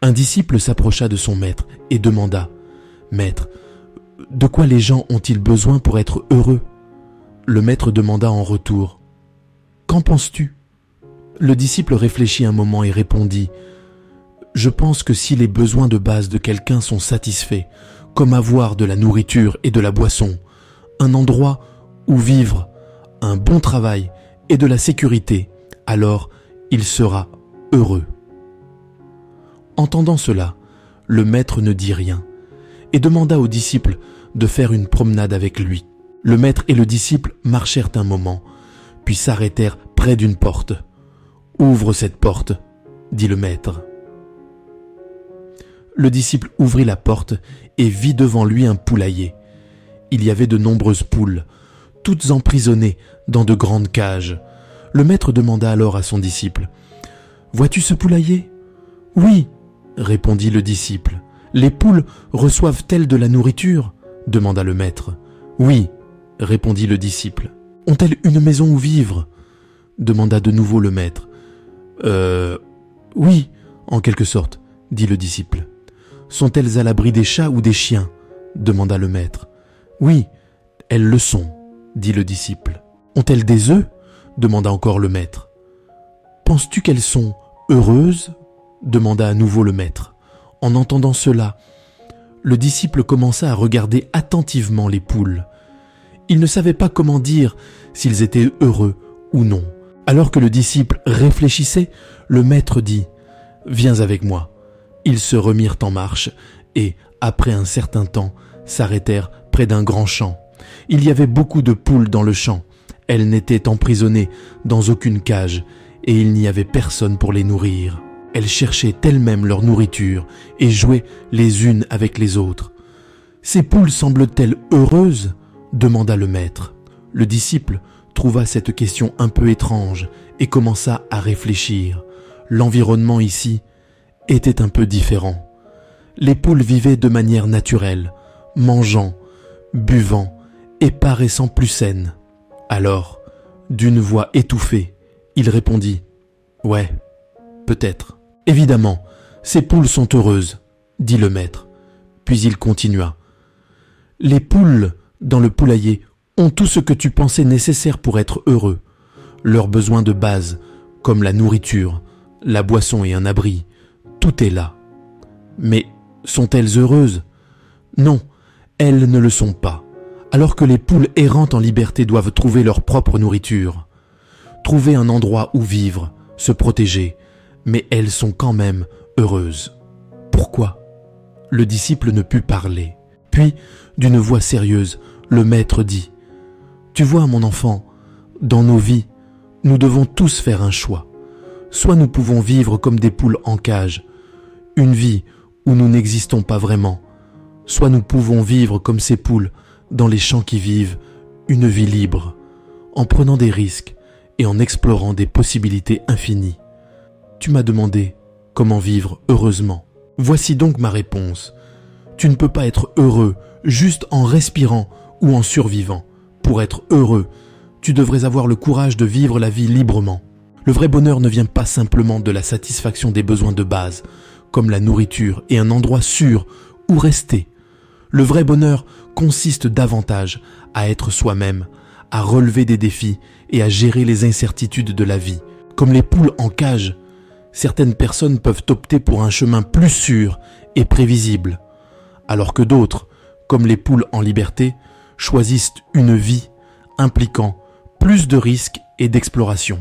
Un disciple s'approcha de son maître et demanda « Maître, de quoi les gens ont-ils besoin pour être heureux ?» Le maître demanda en retour « Qu'en penses-tu » Le disciple réfléchit un moment et répondit « Je pense que si les besoins de base de quelqu'un sont satisfaits, comme avoir de la nourriture et de la boisson, un endroit où vivre, un bon travail et de la sécurité, alors il sera heureux. » Entendant cela, le maître ne dit rien et demanda au disciple de faire une promenade avec lui. Le maître et le disciple marchèrent un moment, puis s'arrêtèrent près d'une porte. « Ouvre cette porte, » dit le maître. Le disciple ouvrit la porte et vit devant lui un poulailler. Il y avait de nombreuses poules, toutes emprisonnées dans de grandes cages. Le maître demanda alors à son disciple « Vois-tu ce poulailler ?»« Oui, » répondit le disciple. « Les poules reçoivent-elles de la nourriture ?» demanda le maître. « Oui, » répondit le disciple. « Ont-elles une maison où vivre ?» demanda de nouveau le maître. « Oui, en quelque sorte, » dit le disciple. « Sont-elles à l'abri des chats ou des chiens ?» demanda le maître. « Oui, elles le sont, » dit le disciple. « Ont-elles des œufs ?» demanda encore le maître. « Penses-tu qu'elles sont heureuses ?» demanda à nouveau le maître. En entendant cela, le disciple commença à regarder attentivement les poules. Il ne savait pas comment dire s'ils étaient heureux ou non. Alors que le disciple réfléchissait, le maître dit « Viens avec moi ». Ils se remirent en marche et, après un certain temps, s'arrêtèrent près d'un grand champ. Il y avait beaucoup de poules dans le champ. Elles n'étaient emprisonnées dans aucune cage et il n'y avait personne pour les nourrir. Elles cherchaient elles-mêmes leur nourriture et jouaient les unes avec les autres. « Ces poules semblent-elles heureuses ?» demanda le maître. Le disciple trouva cette question un peu étrange et commença à réfléchir. L'environnement ici était un peu différent. Les poules vivaient de manière naturelle, mangeant, buvant et paraissant plus saines. Alors, d'une voix étouffée, il répondit « Ouais, peut-être. » « Évidemment, ces poules sont heureuses, » dit le maître. Puis il continua. « Les poules dans le poulailler ont tout ce que tu pensais nécessaire pour être heureux. Leurs besoins de base, comme la nourriture, la boisson et un abri, tout est là. Mais sont-elles heureuses ? Non, elles ne le sont pas. Alors que les poules errantes en liberté doivent trouver leur propre nourriture, trouver un endroit où vivre, se protéger, mais elles sont quand même heureuses. Pourquoi ? » Le disciple ne put parler. Puis, d'une voix sérieuse, le maître dit « Tu vois, mon enfant, dans nos vies, nous devons tous faire un choix. Soit nous pouvons vivre comme des poules en cage, une vie où nous n'existons pas vraiment, soit nous pouvons vivre comme ces poules dans les champs qui vivent, une vie libre, en prenant des risques et en explorant des possibilités infinies. Tu m'as demandé comment vivre heureusement. Voici donc ma réponse. Tu ne peux pas être heureux juste en respirant ou en survivant. Pour être heureux, tu devrais avoir le courage de vivre la vie librement. Le vrai bonheur ne vient pas simplement de la satisfaction des besoins de base, comme la nourriture et un endroit sûr où rester. Le vrai bonheur consiste davantage à être soi-même, à relever des défis et à gérer les incertitudes de la vie. Comme les poules en cage, certaines personnes peuvent opter pour un chemin plus sûr et prévisible, alors que d'autres, comme les poules en liberté, choisissent une vie impliquant plus de risques et d'exploration.